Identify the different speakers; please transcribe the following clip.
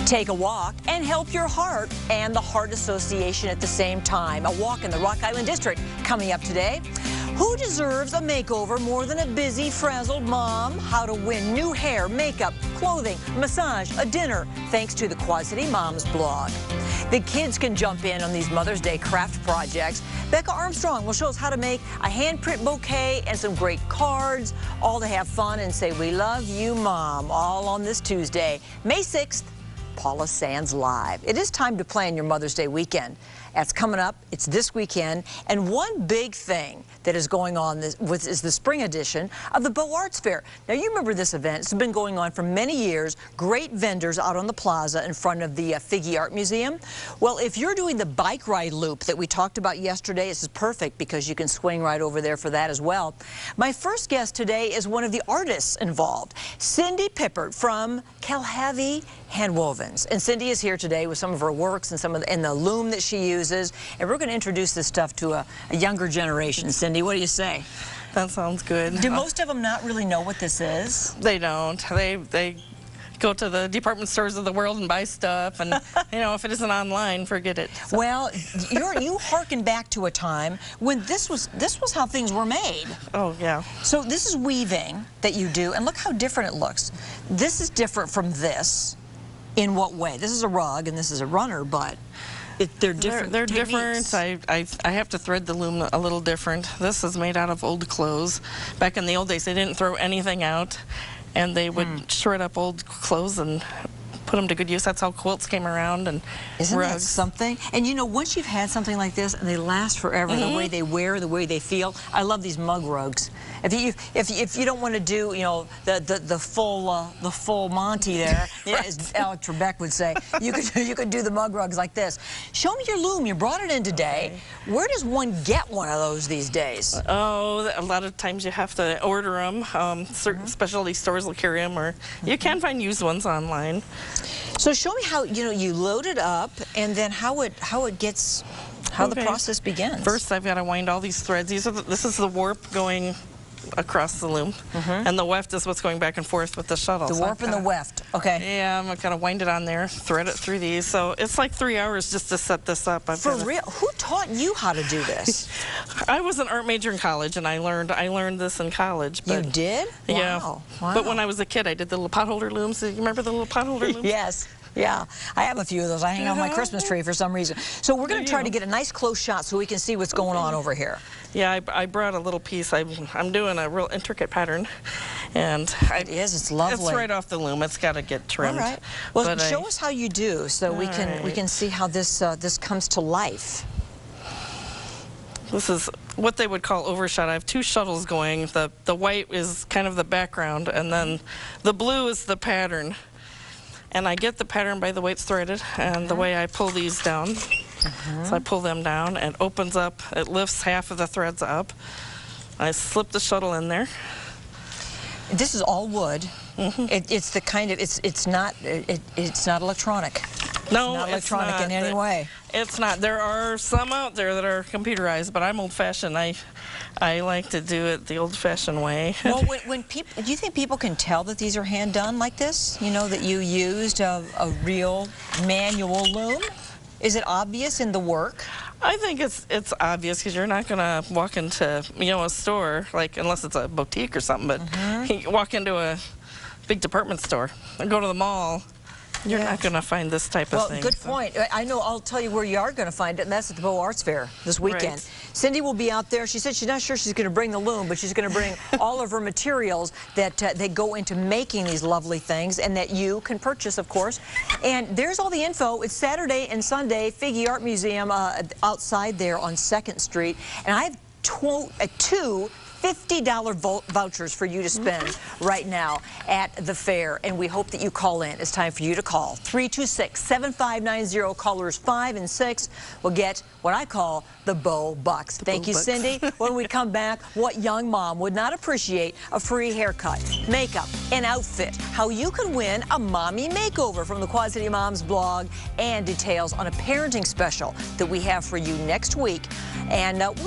Speaker 1: Take a walk and help your heart and the Heart Association at the same time. A walk in the Rock Island District coming up today. Who deserves a makeover more than a busy, frazzled mom? How to win new hair, makeup, clothing, massage, a dinner, thanks to the Quad City Moms blog. The kids can jump in on these Mother's Day craft projects. Becca Armstrong will show us how to make a handprint bouquet and some great cards, all to have fun and say, "We love you, Mom," all on this Tuesday, May 6th. Paula Sands Live. It is time to plan your Mother's Day weekend. That's coming up. It's this weekend. And one big thing that is going on is the spring edition of the Beaux Arts Fair. Now, you remember this event. It's been going on for many years. Great vendors out on the plaza in front of the Figge Art Museum. Well, if you're doing the bike ride loop that we talked about yesterday, this is perfect because you can swing right over there for that as well. My first guest today is one of the artists involved, Cindy Pippert from Calhavi Handwovens. And Cindy is here today with some of her works and the loom that she uses. And we're going to introduce this stuff to a younger generation. Cindy, what do you say?
Speaker 2: That sounds good.
Speaker 1: Do most of them not really know what this is?
Speaker 2: They don't. They go to the department stores of the world and buy stuff, and you know, if it isn't online, forget it. So.
Speaker 1: Well, you harken back to a time when this was how things were made.
Speaker 2: Oh yeah.
Speaker 1: So this is weaving that you do, and look how different it looks. This is different from this. In what way? This is a rug and this is a runner, but they're different.
Speaker 2: They're
Speaker 1: techniques.
Speaker 2: different. I have to thread the loom a little different. This is made out of old clothes. Back in the old days, they didn't throw anything out, and they would shred up old clothes and put them to good use. That's how quilts came around and
Speaker 1: Isn't
Speaker 2: rugs.
Speaker 1: that something? And you know, once you've had something like this and they last forever, the way they wear, the way they feel. I love these mug rugs. If you don't want to do, you know, the full Monty there, as Alex Trebek would say, you could do the mug rugs like this. Show me your loom. You brought it in today. Where does one get one of those these days?
Speaker 2: Oh, a lot of times you have to order them. Certain specialty stores will carry them, or you can find used ones online.
Speaker 1: So show me how you load it up, and then how the process begins.
Speaker 2: First, I've got to wind all these threads. This is the warp going across the loom, and the weft is what's going back and forth with the shuttle.
Speaker 1: The warp and the weft. Okay.
Speaker 2: Yeah, I'm gonna wind it on there, thread it through these. So it's like 3 hours just to set this up.
Speaker 1: For real? Who taught you how to do this?
Speaker 2: I was an art major in college, and I learned this in college. But,
Speaker 1: you did?
Speaker 2: Yeah.
Speaker 1: Wow.
Speaker 2: But when I was a kid, I did the little potholder looms. Do you remember the little potholder looms?
Speaker 1: Yes. Yeah, I have a few of those. I hang on my Christmas tree for some reason. So we're going to try to get a nice close shot so we can see what's going on over here.
Speaker 2: Yeah, I brought a little piece. I'm doing a real intricate pattern, and
Speaker 1: it's lovely.
Speaker 2: It's right off the loom. It's got to get trimmed.
Speaker 1: All right. Well, show us how you do, so we can see how this comes to life.
Speaker 2: This is what they would call overshot. I have two shuttles going. The white is kind of the background, and then the blue is the pattern. And I get the pattern by the way it's threaded and the way I pull these down. So I pull them down, and it opens up. It lifts half of the threads up. I slip the shuttle in there.
Speaker 1: This is all wood. It's the kind of it's not electronic.
Speaker 2: No,
Speaker 1: it's not electronic in any way.
Speaker 2: It's not. There are some out there that are computerized, but I'm old-fashioned. I like to do it the old-fashioned way.
Speaker 1: Well, do you think people can tell that these are hand done like this? You know, that you used a real manual loom? Is it obvious in the work?
Speaker 2: I think it's obvious because you're not gonna walk into a store, like, unless it's a boutique or something. But you walk into a big department store or go to the mall. You're not going to find this type of thing.
Speaker 1: Well, good point. I know. I'll tell you where you are going to find it, and that's at the Beaux Arts Fair this weekend. Right. Cindy will be out there. She said she's not sure she's going to bring the loom, but she's going to bring all of her materials that they go into making these lovely things, and that you can purchase, of course. And there's all the info. It's Saturday and Sunday, Figge Art Museum outside there on 2nd Street. And I have two $50 vouchers for you to spend right now at the fair, and we hope that you call in. It's time for you to call. 326-7590. Callers 5 and 6 will get what I call the Beaux Bucks. Thank you, Cindy. When we come back, what young mom would not appreciate a free haircut, makeup, and outfit? How you can win a mommy makeover from the Quad City Moms blog, and details on a parenting special that we have for you next week. And we're going to